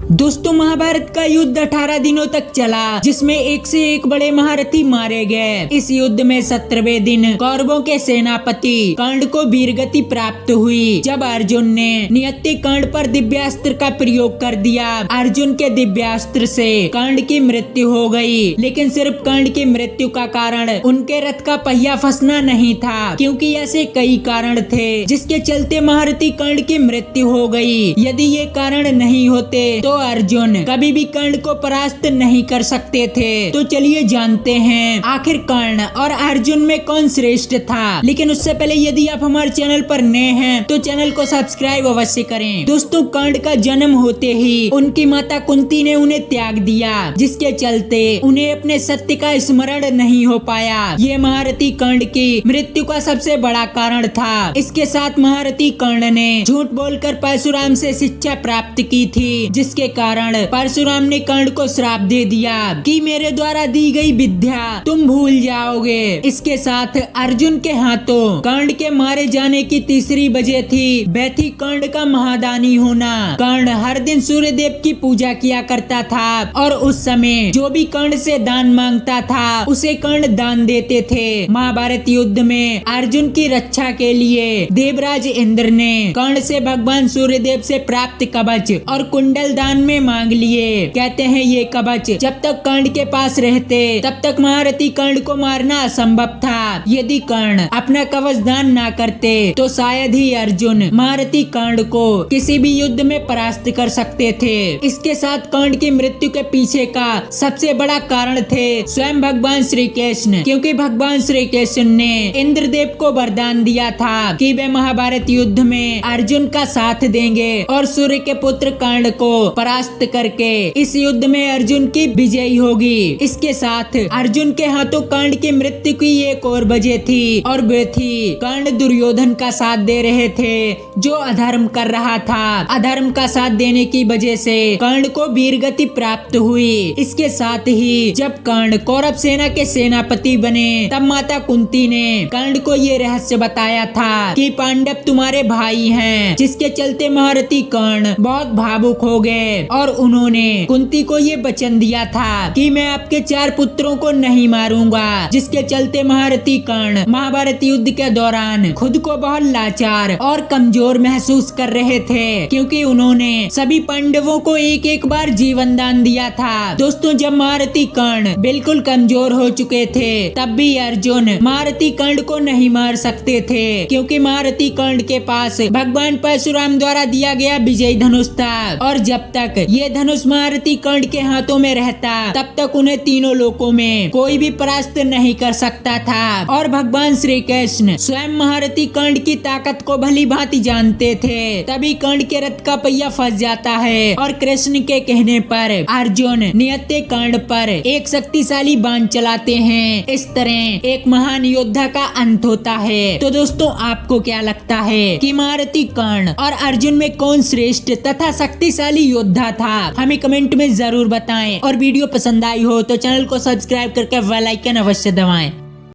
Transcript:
दोस्तों, महाभारत का युद्ध 18 दिनों तक चला, जिसमें एक से एक बड़े महारथी मारे गए। इस युद्ध में 17वें दिन कौरवों के सेनापति कर्ण को वीरगति प्राप्त हुई। जब अर्जुन ने नियति कर्ण पर दिव्यास्त्र का प्रयोग कर दिया, अर्जुन के दिव्यास्त्र से कर्ण की मृत्यु हो गई। लेकिन सिर्फ कर्ण की मृत्यु का कारण उनके रथ का पहिया फंसना नहीं था, क्योंकि ऐसे कई कारण थे जिसके चलते महारथी कर्ण की मृत्यु हो गई। यदि ये कारण नहीं होते तो अर्जुन कभी भी कर्ण को परास्त नहीं कर सकते थे। तो चलिए जानते हैं आखिर कर्ण और अर्जुन में कौन श्रेष्ठ था। लेकिन उससे पहले यदि आप हमारे चैनल पर नए हैं तो चैनल को सब्सक्राइब अवश्य करें। दोस्तों, कर्ण का जन्म होते ही उनकी माता कुंती ने उन्हें त्याग दिया, जिसके चलते उन्हें अपने सत्य का स्मरण नहीं हो पाया। ये महारथी कर्ण की मृत्यु का सबसे बड़ा कारण था। इसके साथ महारथी कर्ण ने झूठ बोलकर परशुराम से शिक्षा प्राप्त की थी, जिसके कारण परशुराम ने कर्ण को श्राप दे दिया कि मेरे द्वारा दी गई विद्या तुम भूल जाओगे। इसके साथ अर्जुन के हाथों कर्ण के मारे जाने की तीसरी वजह थी वह थी कर्ण का महादानी होना। कर्ण हर दिन सूर्य देव की पूजा किया करता था और उस समय जो भी कर्ण से दान मांगता था उसे कर्ण दान देते थे। महाभारत युद्ध में अर्जुन की रक्षा के लिए देवराज इंद्र ने कर्ण से भगवान सूर्य देव से प्राप्त कवच और कुंडल दान में मांग लिए। कहते हैं ये कवच जब तक कर्ण के पास रहते तब तक महारथी कर्ण को मारना असंभव था। यदि कर्ण अपना कवच दान ना करते तो शायद ही अर्जुन महारथी कर्ण को किसी भी युद्ध में परास्त कर सकते थे। इसके साथ कर्ण की मृत्यु के पीछे का सबसे बड़ा कारण थे स्वयं भगवान श्री कृष्ण, क्योंकि भगवान श्री कृष्ण ने इंद्रदेव को वरदान दिया था कि वे महाभारत युद्ध में अर्जुन का साथ देंगे और सूर्य के पुत्र कर्ण को परास्त करके इस युद्ध में अर्जुन की विजय होगी। इसके साथ अर्जुन के हाथों कर्ण की मृत्यु की एक और वजह थी और वे थी कर्ण दुर्योधन का साथ दे रहे थे जो अधर्म कर रहा था। अधर्म का साथ देने की वजह से कर्ण को वीरगति प्राप्त हुई। इसके साथ ही जब कर्ण कौरव सेना के सेनापति बने तब माता कुंती ने कर्ण को ये रहस्य बताया था कि पांडव तुम्हारे भाई हैं, जिसके चलते महारथी कर्ण बहुत भावुक हो गए और उन्होंने कुंती को ये वचन दिया था कि मैं आपके 4 पुत्रों को नहीं मारूंगा। जिसके चलते महारथी कर्ण महाभारत युद्ध के दौरान खुद को बहुत लाचार और कमजोर महसूस कर रहे थे, क्योंकि उन्होंने सभी पांडवों को एक एक बार जीवन दान दिया था। दोस्तों, जब महारथी कर्ण बिल्कुल कमजोर हो चुके थे तब भी अर्जुन महारथी कर्ण को नहीं मार सकते थे, क्योंकि महारथी कर्ण के पास भगवान परशुराम द्वारा दिया गया विजय धनुष था और जब तक ये धनुष महारथी कर्ण के हाथों में रहता तब तक उन्हें तीनों लोकों में कोई भी परास्त नहीं कर सकता था। और भगवान श्री कृष्ण स्वयं महारथी कर्ण की ताकत को भली भांति जानते थे, तभी कर्ण के रथ का पहिया फंस जाता है और कृष्ण के कहने पर अर्जुन नियति कर्ण पर एक शक्तिशाली बाण चलाते हैं। इस तरह एक महान योद्धा का अंत होता है। तो दोस्तों, आपको क्या लगता है कि महारथी कर्ण और अर्जुन में कौन श्रेष्ठ तथा शक्तिशाली योद्धा था? हमें कमेंट में जरूर बताएं और वीडियो पसंद आई हो तो चैनल को सब्सक्राइब करके बेल आइकन अवश्य दबाएं।